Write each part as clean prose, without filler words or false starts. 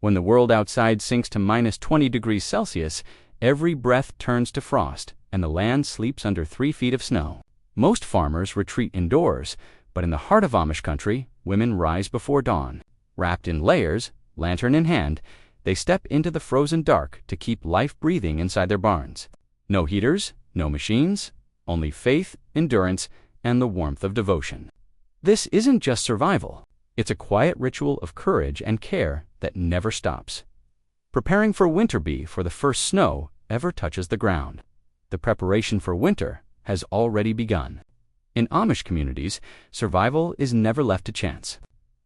When the world outside sinks to minus 20 degrees Celsius, every breath turns to frost, and the land sleeps under 3 feet of snow. Most farmers retreat indoors, but in the heart of Amish country, women rise before dawn. Wrapped in layers, lantern in hand, they step into the frozen dark to keep life breathing inside their barns. No heaters, no machines, only faith, endurance, and the warmth of devotion. This isn't just survival. It's a quiet ritual of courage and care that never stops. Preparing for winter before the first snow ever touches the ground. The preparation for winter has already begun. In Amish communities, survival is never left to chance.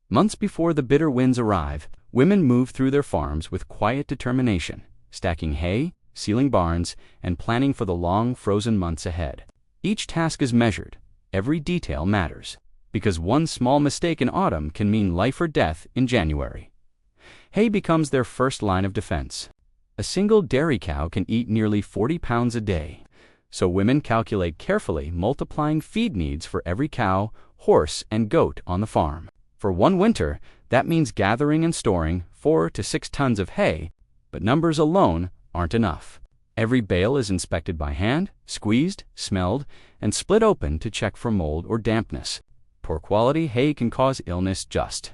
Months before the bitter winds arrive, women move through their farms with quiet determination, stacking hay, sealing barns, and planning for the long, frozen months ahead. Each task is measured. Every detail matters, because one small mistake in autumn can mean life or death in January. Hay becomes their first line of defense. A single dairy cow can eat nearly 40 pounds a day, so women calculate carefully, multiplying feed needs for every cow, horse, and goat on the farm. For one winter, that means gathering and storing 4 to 6 tons of hay, but numbers alone aren't enough. Every bale is inspected by hand, squeezed, smelled, and split open to check for mold or dampness. Poor quality hay can cause illness just.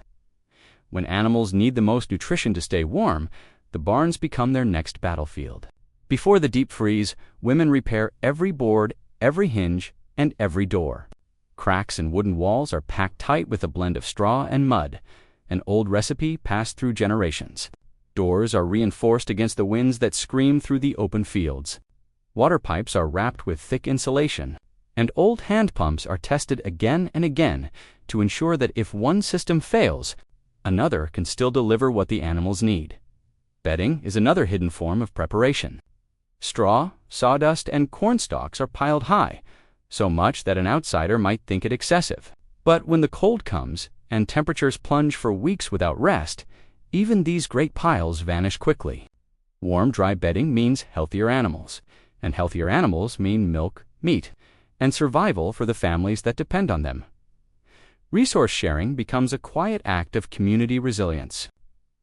When animals need the most nutrition to stay warm, the barns become their next battlefield. Before the deep freeze, women repair every board, every hinge, and every door. Cracks in wooden walls are packed tight with a blend of straw and mud, an old recipe passed through generations. Doors are reinforced against the winds that scream through the open fields. Water pipes are wrapped with thick insulation, and old hand pumps are tested again and again to ensure that if one system fails, another can still deliver what the animals need. Bedding is another hidden form of preparation. Straw, sawdust, and corn stalks are piled high, so much that an outsider might think it excessive. But when the cold comes and temperatures plunge for weeks without rest, even these great piles vanish quickly. Warm, dry bedding means healthier animals, and healthier animals mean milk, meat, and survival for the families that depend on them. Resource sharing becomes a quiet act of community resilience.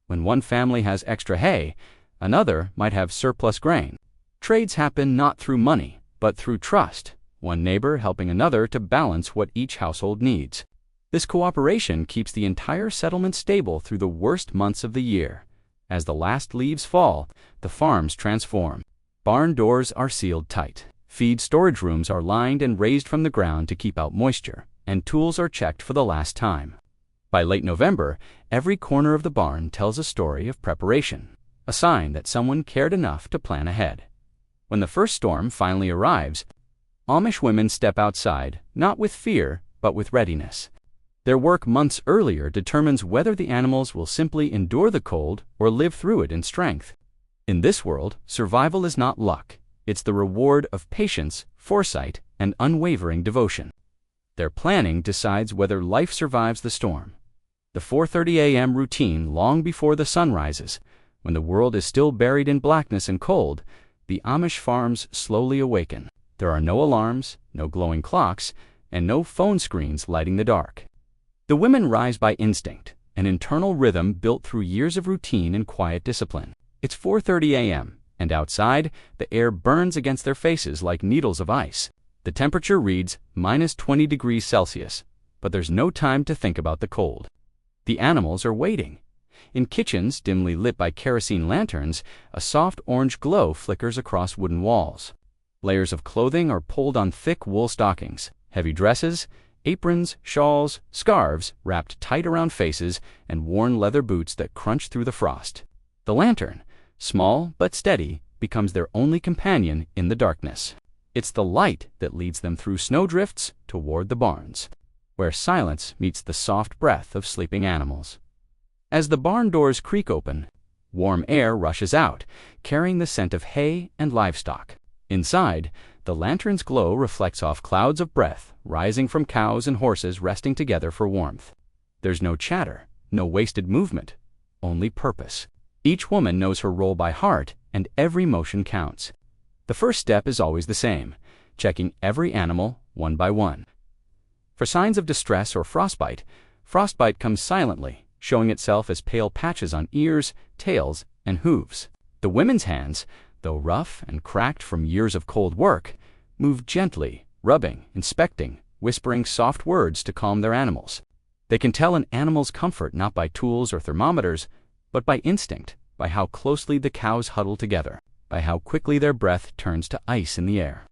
When one family has extra hay, another might have surplus grain. Trades happen not through money, but through trust, one neighbor helping another to balance what each household needs. This cooperation keeps the entire settlement stable through the worst months of the year. As the last leaves fall, the farms transform. Barn doors are sealed tight. Feed storage rooms are lined and raised from the ground to keep out moisture, and tools are checked for the last time. By late November, every corner of the barn tells a story of preparation, a sign that someone cared enough to plan ahead. When the first storm finally arrives, Amish women step outside, not with fear, but with readiness. Their work months earlier determines whether the animals will simply endure the cold or live through it in strength. In this world, survival is not luck. It's the reward of patience, foresight, and unwavering devotion. Their planning decides whether life survives the storm. The 4:30 a.m. routine long before the sun rises, when the world is still buried in blackness and cold, the Amish farms slowly awaken. There are no alarms, no glowing clocks, and no phone screens lighting the dark. The women rise by instinct, an internal rhythm built through years of routine and quiet discipline. It's 4:30 a.m., and outside, the air burns against their faces like needles of ice. The temperature reads minus 20 degrees Celsius, but there's no time to think about the cold. The animals are waiting. In kitchens dimly lit by kerosene lanterns, a soft orange glow flickers across wooden walls. Layers of clothing are pulled on thick wool stockings, heavy dresses, aprons, shawls, scarves wrapped tight around faces, and worn leather boots that crunch through the frost. The lantern, small but steady, becomes their only companion in the darkness. It's the light that leads them through snowdrifts toward the barns, where silence meets the soft breath of sleeping animals. As the barn doors creak open, warm air rushes out, carrying the scent of hay and livestock. Inside, the lantern's glow reflects off clouds of breath rising from cows and horses resting together for warmth. There's no chatter, no wasted movement, only purpose. Each woman knows her role by heart, and every motion counts. The first step is always the same, checking every animal one by one. For signs of distress or frostbite comes silently, showing itself as pale patches on ears, tails, and hooves. The women's hands, though rough and cracked from years of cold work, move gently, rubbing, inspecting, whispering soft words to calm their animals. They can tell an animal's comfort not by tools or thermometers, but by instinct, by how closely the cows huddle together, by how quickly their breath turns to ice in the air,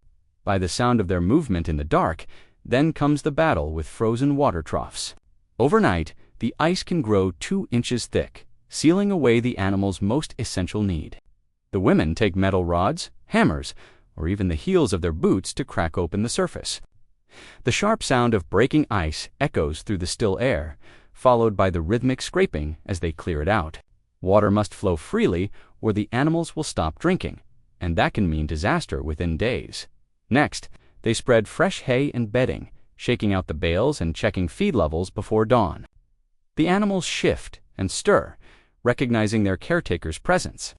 by the sound of their movement in the dark. Then comes the battle with frozen water troughs. Overnight, the ice can grow 2 inches thick, sealing away the animal's most essential need. The women take metal rods, hammers, or even the heels of their boots to crack open the surface. The sharp sound of breaking ice echoes through the still air, followed by the rhythmic scraping as they clear it out. Water must flow freely or the animals will stop drinking, and that can mean disaster within days. Next, they spread fresh hay and bedding, shaking out the bales and checking feed levels before dawn. The animals shift and stir, recognizing their caretaker's presence.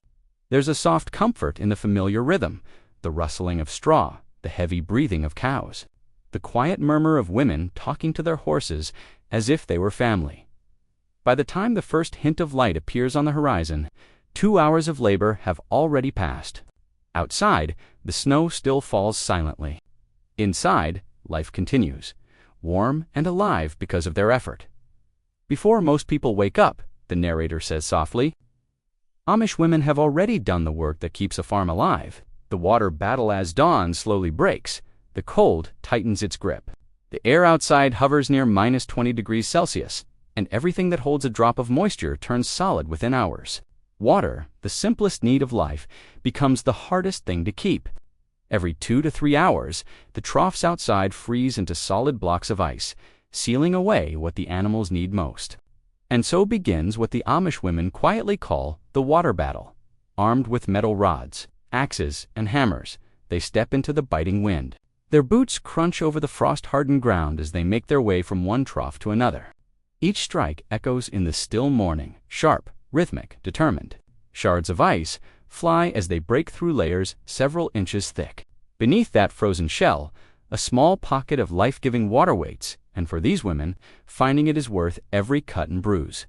There's a soft comfort in the familiar rhythm, the rustling of straw, the heavy breathing of cows, the quiet murmur of women talking to their horses as if they were family. By the time the first hint of light appears on the horizon, 2 hours of labor have already passed. Outside, the snow still falls silently. Inside, life continues, warm and alive because of their effort. Before most people wake up, the narrator says softly, Amish women have already done the work that keeps a farm alive. The water battle as dawn slowly breaks. The cold tightens its grip. The air outside hovers near -20°C, and everything that holds a drop of moisture turns solid within hours. Water, the simplest need of life, becomes the hardest thing to keep. Every 2 to 3 hours, the troughs outside freeze into solid blocks of ice, sealing away what the animals need most. And so begins what the Amish women quietly call the water battle. Armed with metal rods, axes, and hammers, they step into the biting wind. Their boots crunch over the frost-hardened ground as they make their way from one trough to another. Each strike echoes in the still morning, sharp, rhythmic, determined. Shards of ice fly as they break through layers several inches thick. Beneath that frozen shell, a small pocket of life-giving water waits, and for these women, finding it is worth every cut and bruise.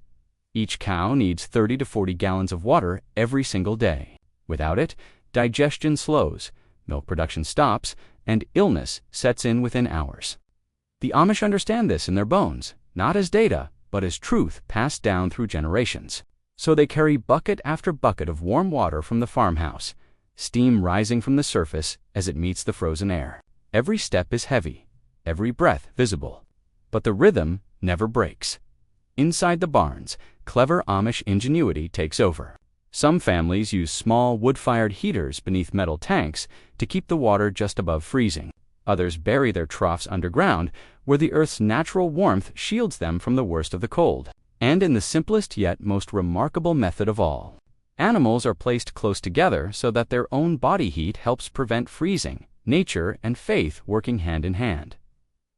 Each cow needs 30 to 40 gallons of water every single day. Without it, digestion slows, milk production stops, and illness sets in within hours. The Amish understand this in their bones, not as data, but as truth passed down through generations. So they carry bucket after bucket of warm water from the farmhouse, steam rising from the surface as it meets the frozen air. Every step is heavy, every breath visible, but the rhythm never breaks. Inside the barns, clever Amish ingenuity takes over. Some families use small wood-fired heaters beneath metal tanks to keep the water just above freezing. Others bury their troughs underground, where the earth's natural warmth shields them from the worst of the cold. And in the simplest yet most remarkable method of all, animals are placed close together so that their own body heat helps prevent freezing, nature and faith working hand in hand.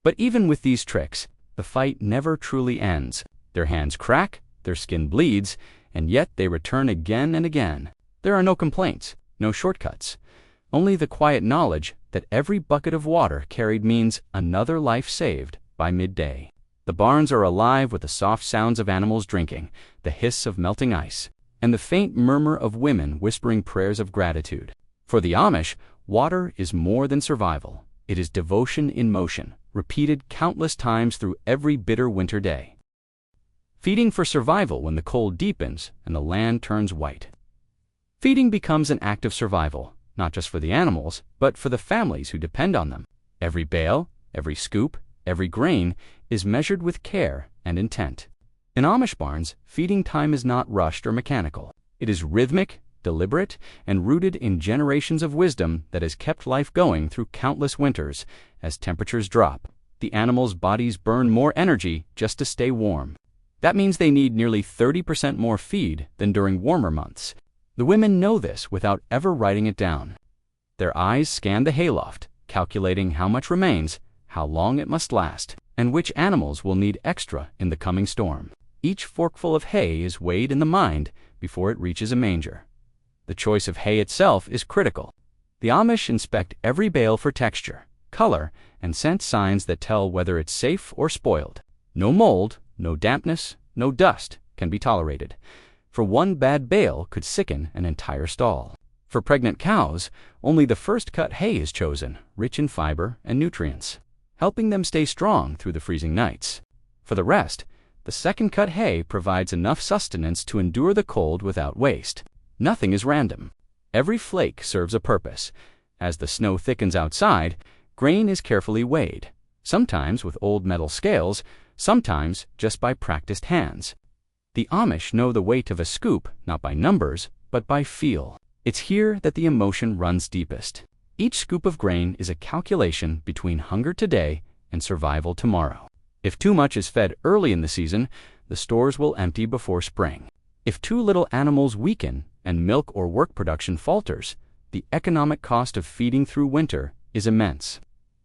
But even with these tricks, the fight never truly ends. Their hands crack, their skin bleeds, and yet they return again and again. There are no complaints, no shortcuts, only the quiet knowledge that every bucket of water carried means another life saved by midday. The barns are alive with the soft sounds of animals drinking, the hiss of melting ice, and the faint murmur of women whispering prayers of gratitude. For the Amish, water is more than survival. It is devotion in motion, repeated countless times through every bitter winter day. Feeding for survival when the cold deepens and the land turns white. Feeding becomes an act of survival, not just for the animals, but for the families who depend on them. Every bale, every scoop, every grain is measured with care and intent. In Amish barns, feeding time is not rushed or mechanical. It is rhythmic, deliberate, and rooted in generations of wisdom that has kept life going through countless winters. As temperatures drop, the animals' bodies burn more energy just to stay warm. That means they need nearly 30% more feed than during warmer months. The women know this without ever writing it down. Their eyes scan the hayloft, calculating how much remains, how long it must last, and which animals will need extra in the coming storm. Each forkful of hay is weighed in the mind before it reaches a manger. The choice of hay itself is critical. The Amish inspect every bale for texture, color, and scent signs that tell whether it's safe or spoiled. No mold, no dampness, no dust can be tolerated, for one bad bale could sicken an entire stall. For pregnant cows, only the first cut hay is chosen, rich in fiber and nutrients, helping them stay strong through the freezing nights. For the rest, the second cut hay provides enough sustenance to endure the cold without waste. Nothing is random. Every flake serves a purpose. As the snow thickens outside, grain is carefully weighed, sometimes with old metal scales, sometimes just by practiced hands. The Amish know the weight of a scoop not by numbers, but by feel. It's here that the emotion runs deepest. Each scoop of grain is a calculation between hunger today and survival tomorrow. If too much is fed early in the season, the stores will empty before spring. If too little animals weaken and milk or work production falters, the economic cost of feeding through winter is immense.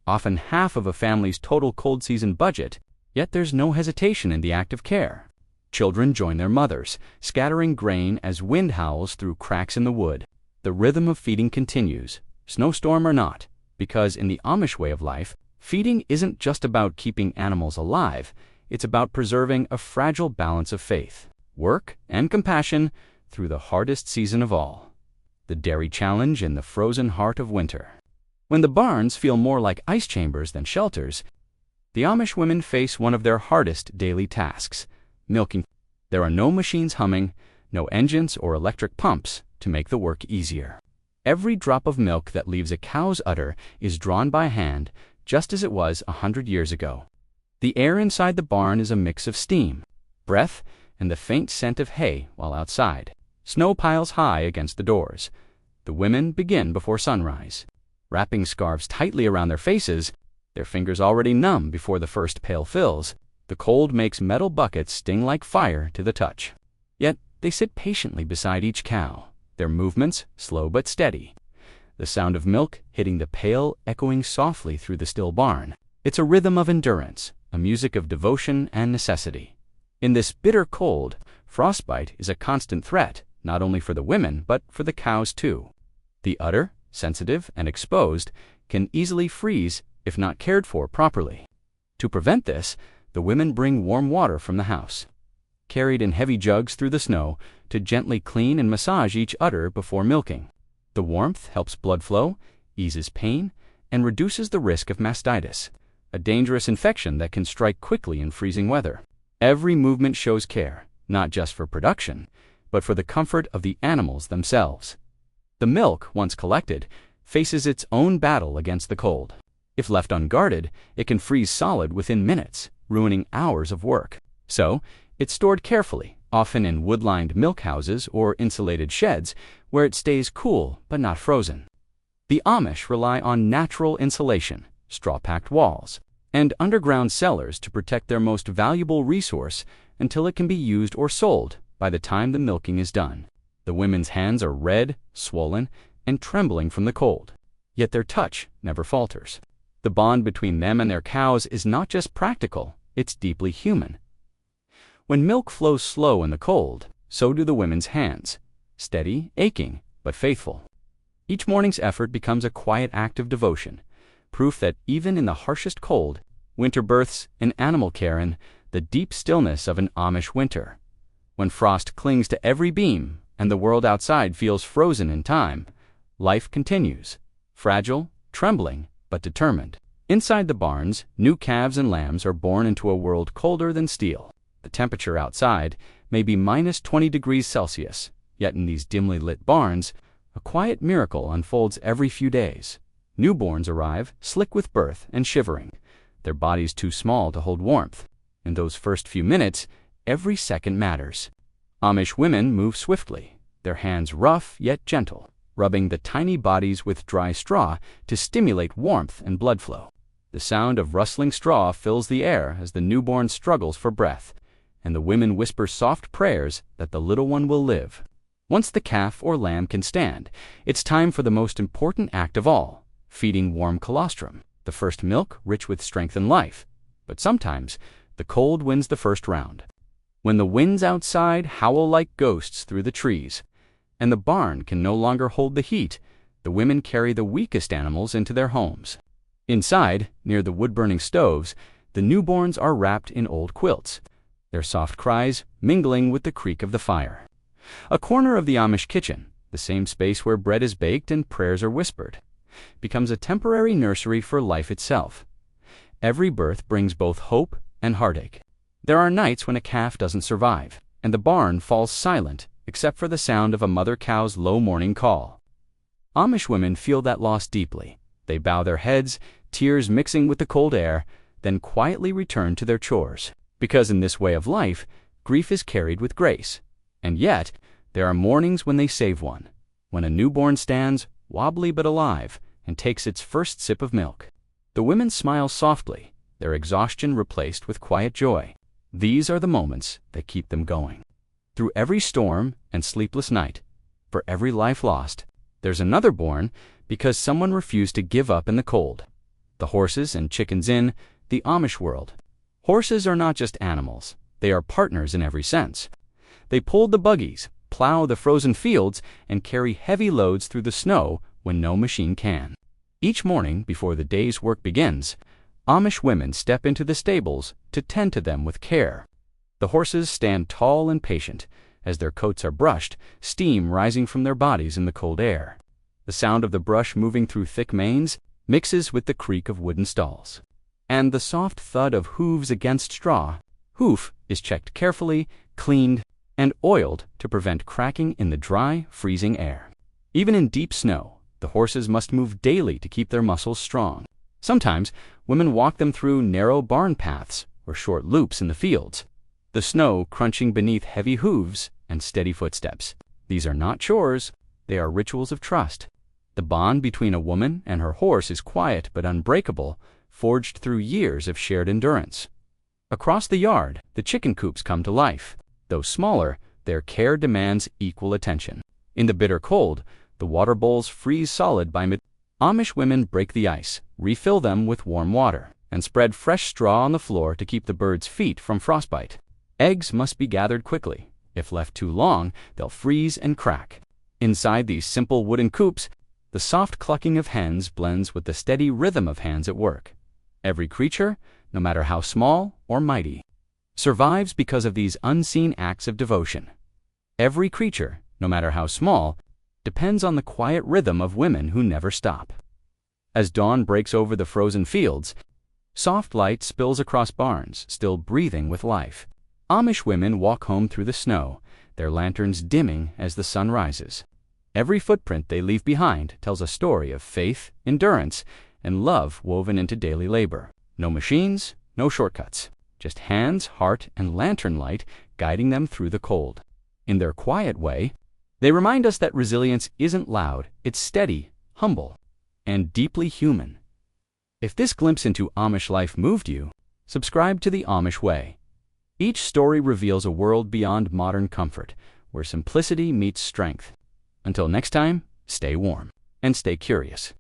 Often half of a family's total cold season budget, yet there's no hesitation in the act of care. Children join their mothers, scattering grain as wind howls through cracks in the wood. The rhythm of feeding continues, snowstorm or not, because in the Amish way of life, feeding isn't just about keeping animals alive, it's about preserving a fragile balance of faith, work, and compassion through the hardest season of all, the dairy challenge in the frozen heart of winter. When the barns feel more like ice chambers than shelters, the Amish women face one of their hardest daily tasks, milking. There are no machines humming, no engines or electric pumps to make the work easier. Every drop of milk that leaves a cow's udder is drawn by hand, just as it was 100 years ago. The air inside the barn is a mix of steam, breath, and the faint scent of hay while outside. Snow piles high against the doors. The women begin before sunrise, wrapping scarves tightly around their faces, their fingers already numb before the first pail fills. The cold makes metal buckets sting like fire to the touch. Yet they sit patiently beside each cow, their movements slow but steady. The sound of milk hitting the pail echoing softly through the still barn. It's a rhythm of endurance, a music of devotion and necessity. In this bitter cold, frostbite is a constant threat, not only for the women, but for the cows too. The udder, sensitive and exposed, can easily freeze if not cared for properly. To prevent this, the women bring warm water from the house, carried in heavy jugs through the snow, to gently clean and massage each udder before milking. The warmth helps blood flow, eases pain, and reduces the risk of mastitis, a dangerous infection that can strike quickly in freezing weather. Every movement shows care, not just for production, but for the comfort of the animals themselves. The milk, once collected, faces its own battle against the cold. If left unguarded, it can freeze solid within minutes, ruining hours of work. So, it's stored carefully, often in wood-lined milk houses or insulated sheds, where it stays cool but not frozen. The Amish rely on natural insulation, straw-packed walls, and underground cellars to protect their most valuable resource until it can be used or sold by the time the milking is done. The women's hands are red, swollen, and trembling from the cold, yet their touch never falters. The bond between them and their cows is not just practical, it's deeply human. When milk flows slow in the cold, so do the women's hands, steady, aching, but faithful. Each morning's effort becomes a quiet act of devotion, proof that even in the harshest cold, winter births an animal care in the deep stillness of an Amish winter. When frost clings to every beam and the world outside feels frozen in time, life continues, fragile, trembling, but determined. Inside the barns, new calves and lambs are born into a world colder than steel. The temperature outside may be minus 20 degrees Celsius, yet in these dimly lit barns, a quiet miracle unfolds every few days. Newborns arrive, slick with birth and shivering, their bodies too small to hold warmth. In those first few minutes, every second matters. Amish women move swiftly, their hands rough yet gentle, rubbing the tiny bodies with dry straw to stimulate warmth and blood flow. The sound of rustling straw fills the air as the newborn struggles for breath, and the women whisper soft prayers that the little one will live. Once the calf or lamb can stand, it's time for the most important act of all, feeding warm colostrum, the first milk rich with strength and life. But sometimes, the cold wins the first round. When the winds outside howl like ghosts through the trees, and the barn can no longer hold the heat, the women carry the weakest animals into their homes. Inside, near the wood-burning stoves, the newborns are wrapped in old quilts. their soft cries mingling with the creak of the fire. A corner of the Amish kitchen, the same space where bread is baked and prayers are whispered, becomes a temporary nursery for life itself. Every birth brings both hope and heartache. There are nights when a calf doesn't survive, and the barn falls silent except for the sound of a mother cow's low morning call. Amish women feel that loss deeply. They bow their heads, tears mixing with the cold air, then quietly return to their chores. Because in this way of life, grief is carried with grace. And yet, there are mornings when they save one, when a newborn stands, wobbly but alive, and takes its first sip of milk. The women smile softly, their exhaustion replaced with quiet joy. These are the moments that keep them going. Through every storm and sleepless night, for every life lost, there's another born because someone refused to give up in the cold. The horses and chickens in the Amish world. Horses are not just animals, they are partners in every sense. They pull the buggies, plow the frozen fields, and carry heavy loads through the snow when no machine can. Each morning before the day's work begins, Amish women step into the stables to tend to them with care. The horses stand tall and patient. As their coats are brushed, steam rising from their bodies in the cold air. The sound of the brush moving through thick manes mixes with the creak of wooden stalls. And the soft thud of hooves against straw. Hoof is checked carefully, cleaned, and oiled to prevent cracking in the dry, freezing air. Even in deep snow, the horses must move daily to keep their muscles strong. Sometimes, women walk them through narrow barn paths or short loops in the fields, the snow crunching beneath heavy hooves and steady footsteps. These are not chores, they are rituals of trust. The bond between a woman and her horse is quiet but unbreakable, forged through years of shared endurance. Across the yard, the chicken coops come to life. Though smaller, their care demands equal attention. In the bitter cold, the water bowls freeze solid by mid. Amish women break the ice, refill them with warm water, and spread fresh straw on the floor to keep the birds' feet from frostbite. Eggs must be gathered quickly. If left too long, they'll freeze and crack. Inside these simple wooden coops, the soft clucking of hens blends with the steady rhythm of hands at work. Every creature, no matter how small or mighty, survives because of these unseen acts of devotion. Every creature, no matter how small, depends on the quiet rhythm of women who never stop. As dawn breaks over the frozen fields, soft light spills across barns, still breathing with life. Amish women walk home through the snow, their lanterns dimming as the sun rises. Every footprint they leave behind tells a story of faith, endurance, and love woven into daily labor. No machines, no shortcuts. Just hands, heart, and lantern light guiding them through the cold. In their quiet way, they remind us that resilience isn't loud, it's steady, humble, and deeply human. If this glimpse into Amish life moved you, subscribe to The Amish Way. Each story reveals a world beyond modern comfort, where simplicity meets strength. Until next time, stay warm and stay curious.